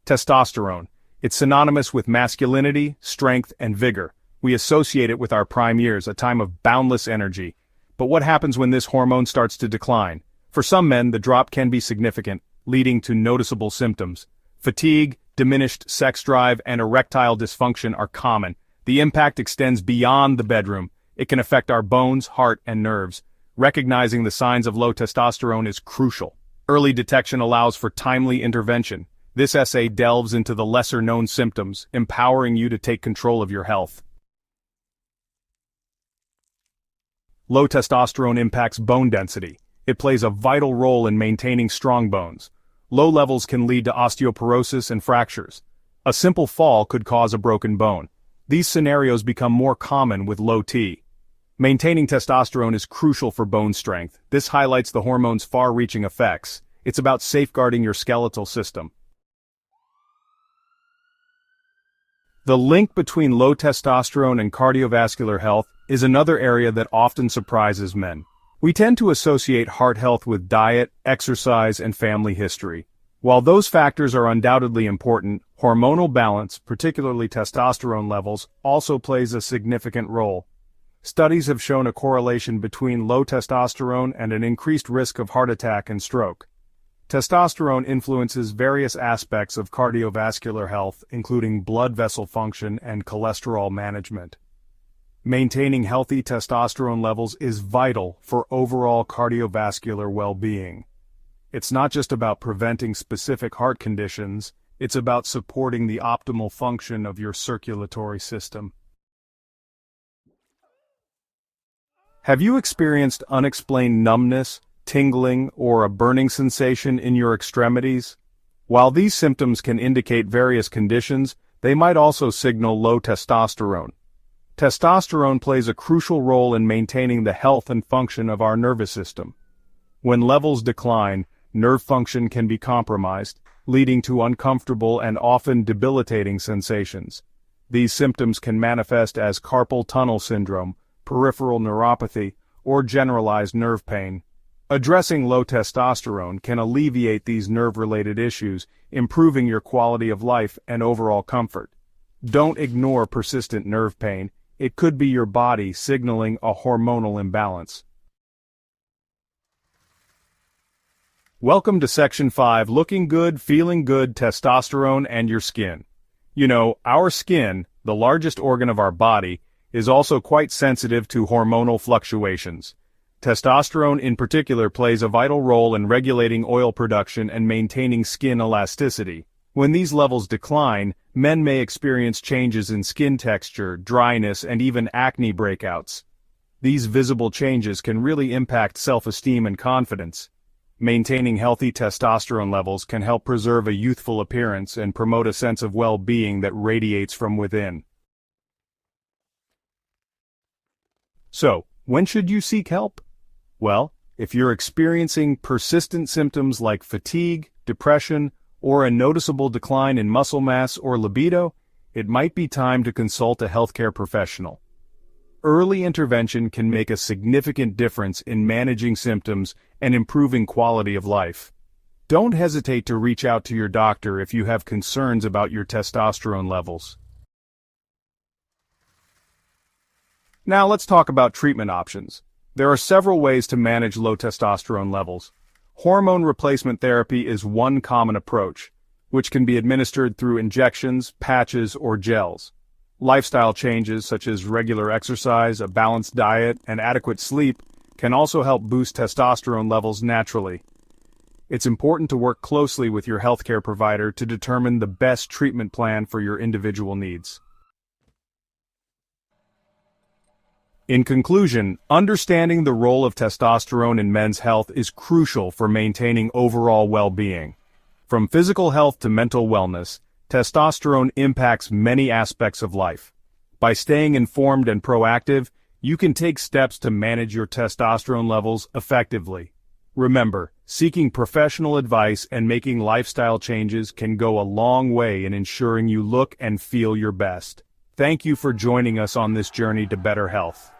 Testosterone. It's synonymous with masculinity, strength, and vigor. We associate it with our prime years, a time of boundless energy. But what happens when this hormone starts to decline? For some men, the drop can be significant, leading to noticeable symptoms. Fatigue, diminished sex drive, and erectile dysfunction are common. The impact extends beyond the bedroom. It can affect our bones, heart, and nerves. Recognizing the signs of low testosterone is crucial. Early detection allows for timely intervention. This essay delves into the lesser-known symptoms, empowering you to take control of your health. Low testosterone impacts bone density. It plays a vital role in maintaining strong bones. Low levels can lead to osteoporosis and fractures. A simple fall could cause a broken bone. These scenarios become more common with low T. Maintaining testosterone is crucial for bone strength. This highlights the hormone's far-reaching effects. It's about safeguarding your skeletal system. The link between low testosterone and cardiovascular health is another area that often surprises men. We tend to associate heart health with diet, exercise, and family history. While those factors are undoubtedly important, hormonal balance, particularly testosterone levels, also plays a significant role. Studies have shown a correlation between low testosterone and an increased risk of heart attack and stroke. Testosterone influences various aspects of cardiovascular health, including blood vessel function and cholesterol management. Maintaining healthy testosterone levels is vital for overall cardiovascular well-being. It's not just about preventing specific heart conditions, it's about supporting the optimal function of your circulatory system. Have you experienced unexplained numbness, tingling, or a burning sensation in your extremities? While these symptoms can indicate various conditions, they might also signal low testosterone. Testosterone plays a crucial role in maintaining the health and function of our nervous system. When levels decline, nerve function can be compromised, leading to uncomfortable and often debilitating sensations. These symptoms can manifest as carpal tunnel syndrome, peripheral neuropathy, or generalized nerve pain. Addressing low testosterone can alleviate these nerve-related issues, improving your quality of life and overall comfort. Don't ignore persistent nerve pain. It could be your body signaling a hormonal imbalance. Welcome to Section 5, Looking Good, Feeling Good, Testosterone and Your Skin. You know, our skin, the largest organ of our body, is also quite sensitive to hormonal fluctuations. Testosterone in particular plays a vital role in regulating oil production and maintaining skin elasticity. When these levels decline, men may experience changes in skin texture, dryness, and even acne breakouts. These visible changes can really impact self-esteem and confidence. Maintaining healthy testosterone levels can help preserve a youthful appearance and promote a sense of well-being that radiates from within. So, when should you seek help? Well, if you're experiencing persistent symptoms like fatigue, depression, or a noticeable decline in muscle mass or libido, it might be time to consult a healthcare professional. Early intervention can make a significant difference in managing symptoms and improving quality of life. Don't hesitate to reach out to your doctor if you have concerns about your testosterone levels. Now let's talk about treatment options. There are several ways to manage low testosterone levels. Hormone replacement therapy is one common approach, which can be administered through injections, patches, or gels. Lifestyle changes such as regular exercise, a balanced diet, and adequate sleep can also help boost testosterone levels naturally. It's important to work closely with your healthcare provider to determine the best treatment plan for your individual needs. In conclusion, understanding the role of testosterone in men's health is crucial for maintaining overall well-being. From physical health to mental wellness, testosterone impacts many aspects of life. By staying informed and proactive, you can take steps to manage your testosterone levels effectively. Remember, seeking professional advice and making lifestyle changes can go a long way in ensuring you look and feel your best. Thank you for joining us on this journey to better health.